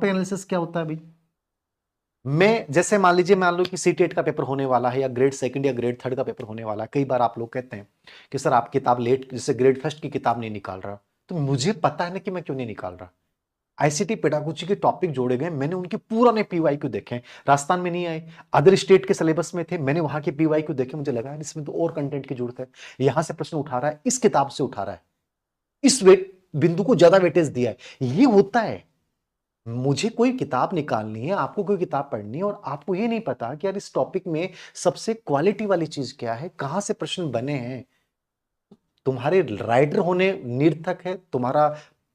Topic analysis क्या होता है भाई? मैं जैसे मान लो कि सीटेट का पेपर होने वाला है या ग्रेड सेकंड या ग्रेड थर्ड का पेपर होने वाला है। कई बार आप लोग कहते हैं कि सर आप किताब लेट, जैसे ग्रेड फर्स्ट की किताब नहीं निकाल रहा, तो मुझे पता है ना कि मैं क्यों नहीं निकाल रहा। आईसीटी पेडागोजी के टॉपिक जोड़े गए, मैंने उनके पुराने पीवाईक्यू देखे। राजस्थान में नहीं आए, अदर स्टेट के सिलेबस में थे, मैंने वहां के पीवाईक्यू देखे, मुझे लगा इसमें तो और कंटेंट की जरूरत है। यहां से प्रश्न उठा रहा है, इस किताब से उठा रहा है, इस बिंदु को ज्यादा वेटेज दिया है। ये होता है। मुझे कोई किताब निकालनी है, आपको कोई किताब पढ़नी है, और आपको ये नहीं पता कि यार इस टॉपिक में सबसे क्वालिटी वाली चीज क्या है, कहां से प्रश्न बने हैं। तुम्हारे राइटर होने निर्थक है, तुम्हारा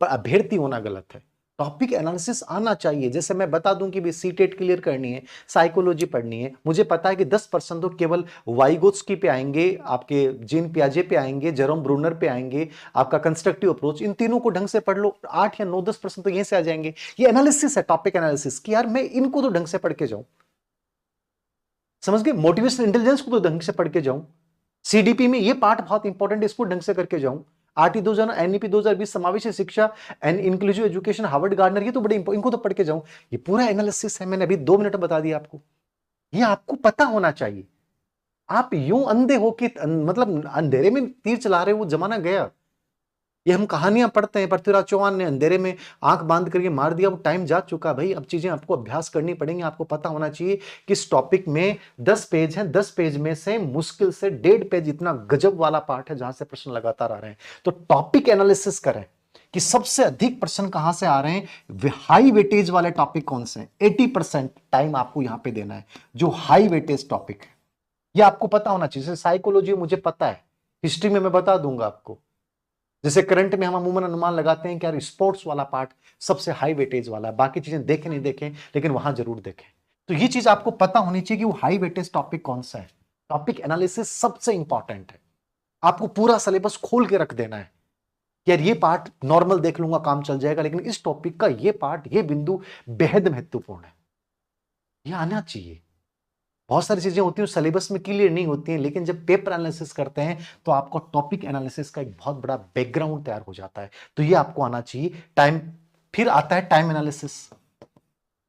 अभ्यर्थी होना गलत है। टॉपिक एनालिसिस आना चाहिए। जैसे मैं बता दूं कि भी सीटेट क्लियर करनी है, साइकोलॉजी पढ़नी है, मुझे पता है कि 10% तो केवल वाइगोत्स्की पे आएंगे, आपके जीन पियाजे पे आएंगे, जेरोम ब्रूनर पे आएंगे, आपका कंस्ट्रक्टिव अप्रोच, इन तीनों को ढंग से पढ़ लो, 8 या 9-10% तो यहीं से आ जाएंगे। ये एनालिसिस है, टॉपिक एनालिसिस कि यार मैं इनको तो ढंग से पढ़ के जाऊं, समझ गए? मोटिवेशनल इंटेलिजेंस को तो ढंग से पढ़ के जाऊं, सीडीपी में ये पार्ट बहुत इंपॉर्टेंट है, इसको ढंग से करके जाऊं, आरटी 2000, एनईपी 2020, समावेशी शिक्षा and inclusive education, Harvard gardener, ये तो बड़े इनको तो पढ़ के जाऊं। ये पूरा एनालिसिस है, मैंने अभी 2 मिनट बता दिया आपको। ये आपको पता होना चाहिए। आप यूं अंधे हो कि मतलब अंधेरे में तीर चला रहे हो, वो जमाना गया। ये हम कहानियां पढ़ते हैं, पृथ्वीराज चौहान ने अंधेरे में आंख बांध करके मार दिया, वो टाइम जा चुका भाई। अब चीजें आपको अभ्यास करनी पड़ेंगी। आपको पता होना चाहिए कि इस टॉपिक में 10 पेज है, 10 पेज में से मुश्किल से 1.5 पेज इतना गजब वाला पार्ट है जहां से प्रश्न लगातार आ रहे हैं। तो टॉपिक एनालिसिस करें कि सबसे अधिक प्रश्न कहां से आ रहे हैं, हाई वेटेज वाले टॉपिक कौन से हैं। 80% टाइम आपको यहां पे देना है जो हाई वेटेज टॉपिक है। ये आपको पता होना चाहिए। साइकोलॉजी मुझे पता है, हिस्ट्री में मैं बता दूंगा आपको। जैसे करंट में हम अमूमन अनुमान लगाते हैं कि यार स्पोर्ट्स वाला पार्ट सबसे हाई वेटेज वाला है, बाकी चीजें देखें नहीं देखें लेकिन वहां जरूर देखें। तो ये चीज आपको पता होनी चाहिए कि वो हाई वेटेज टॉपिक कौन सा है। टॉपिक एनालिसिस सबसे इंपॉर्टेंट है। आपको पूरा सिलेबस खोल के रख देना है कि यार ये पार्ट नॉर्मल देख लूंगा, काम चल जाएगा, लेकिन इस टॉपिक का ये पार्ट, ये बिंदु बेहद महत्वपूर्ण है। ये आना चाहिए। बहुत सारी चीजें होती हैं सिलेबस में क्लियर नहीं होती हैं, लेकिन जब पेपर एनालिसिस करते हैं तो आपको टॉपिक एनालिसिस का एक बहुत बड़ा बैकग्राउंड तैयार हो जाता है। तो ये आपको आना चाहिए। टाइम, फिर आता है टाइम एनालिसिस।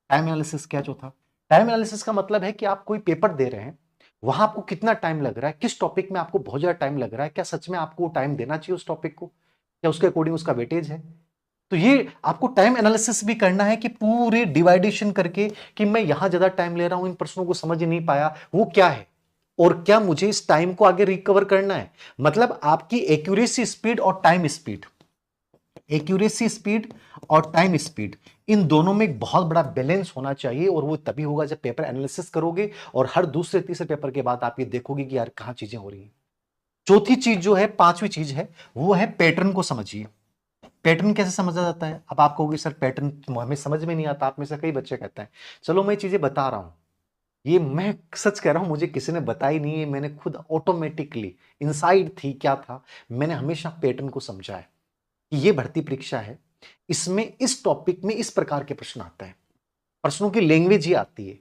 टाइम एनालिसिस क्या जो था, टाइम एनालिसिस का मतलब है कि आप कोई पेपर दे रहे हैं, वहां आपको कितना टाइम लग रहा है, किस टॉपिक में आपको बहुत ज्यादा टाइम लग रहा है, क्या सच में आपको टाइम देना चाहिए उस टॉपिक को, क्या उसके अकॉर्डिंग उसका वेटेज है। तो ये आपको टाइम एनालिसिस भी करना है कि पूरे डिवाइडेशन करके कि मैं यहां ज्यादा टाइम ले रहा हूं, इन प्रश्नों को समझ नहीं पाया, वो क्या है और क्या मुझे इस टाइम को आगे रिकवर करना है। मतलब आपकी एक्यूरेसी स्पीड और टाइम स्पीड, एक्यूरेसी स्पीड और टाइम स्पीड, इन दोनों में एक बहुत बड़ा बैलेंस होना चाहिए। और वो तभी होगा जब पेपर एनालिसिस करोगे और हर दूसरे तीसरे पेपर के बाद आप ये देखोगे कि यार कहां चीजें हो रही हैं। चौथी चीज जो है, पांचवी चीज है, वो है पैटर्न को समझिए। पैटर्न कैसे समझा जाता है? अब आप कहोगे सर पैटर्न हमें समझ में नहीं आता। आप में से कई बच्चे कहते हैं, चलो मैं चीजें बता रहा हूं, ये मैं सच कह रहा हूं, मुझे किसी ने बताई नहीं है, मैंने खुद ऑटोमेटिकली इनसाइड थी क्या था, मैंने हमेशा पैटर्न को समझा है कि ये भर्ती परीक्षा है, इसमें इस टॉपिक में इस प्रकार के प्रश्न आते हैं, प्रश्नों की लैंग्वेज ही आती है।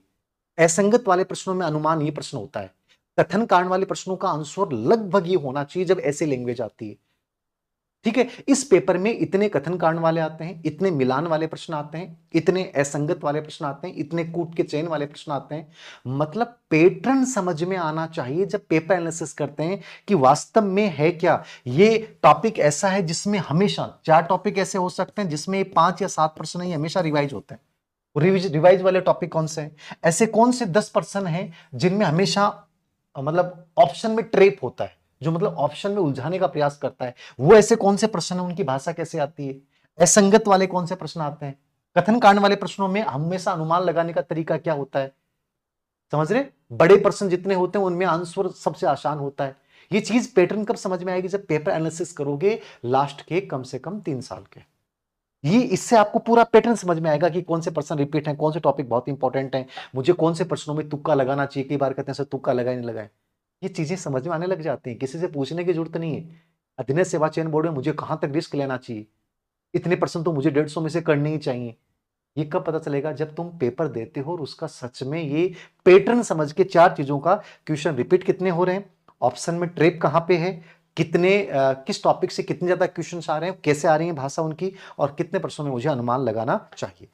असंगत वाले प्रश्नों में अनुमान ये प्रश्न होता है, कथन कारण वाले प्रश्नों का आंसर लगभग ये होना चाहिए जब ऐसी लैंग्वेज आती है। ठीक है, इस पेपर में इतने कथन कारण वाले आते हैं, इतने मिलान वाले प्रश्न आते हैं, इतने असंगत वाले प्रश्न आते हैं, इतने कूट के चयन वाले प्रश्न आते हैं। मतलब पैटर्न समझ में आना चाहिए जब पेपर एनालिसिस करते हैं कि वास्तव में है क्या। ये टॉपिक ऐसा है जिसमें हमेशा 4 टॉपिक ऐसे हो सकते हैं जिसमें 5 या 7 प्रश्न ही हमेशा रिवाइज होते हैं। रिवाइज वाले टॉपिक कौन से हैं? ऐसे कौन से 10% हैं जिनमें हमेशा मतलब ऑप्शन में ट्रेप होता है, जो मतलब ऑप्शन में उलझाने का प्रयास करता है। वो ऐसे कौन से प्रश्न हैं, उनकी भाषा कैसे आती है? असंगत वाले कौन से प्रश्न आते हैं? कथन कांड वाले प्रश्नों में हमेशा अनुमान लगाने का तरीका क्या होता है? समझ रहे? बड़े प्रश्न जितने होते हैं उनमें आंसर सबसे आसान होता है। ये चीज पैटर्न कब समझ में आएगी? जब पेपर एनालिसिस करोगे लास्ट के कम से कम 3 साल के। ये इससे आपको पूरा पैटर्न समझ में आएगा कि कौन से प्रश्न रिपीट हैं, कौन से टॉपिक बहुत इंपॉर्टेंट हैं, मुझे कौन से प्रश्नों में तुक्का लगाना चाहिए। कई बार कहते हैं सर तुक्का लगाए नहीं लगाए, ये चीजें समझ में आने लग जाती हैं, किसी से पूछने की जरूरत नहीं है। अधीनस्थ सेवा चयन बोर्ड में मुझे कहां तक रिस्क लेना चाहिए, इतने प्रश्न तो मुझे 150 में से करने ही चाहिए। ये कब पता चलेगा? जब तुम पेपर देते हो और उसका सच में ये पैटर्न समझ के 4 चीजों का क्वेश्चन रिपीट कितने हो रहे हैं, ऑप्शन में ट्रेप कहां पे है, कितने किस टॉपिक से कितने ज्यादा क्वेश्चन आ रहे हैं, कैसे आ रही है भाषा उनकी, और कितने प्रश्नों में मुझे अनुमान लगाना चाहिए।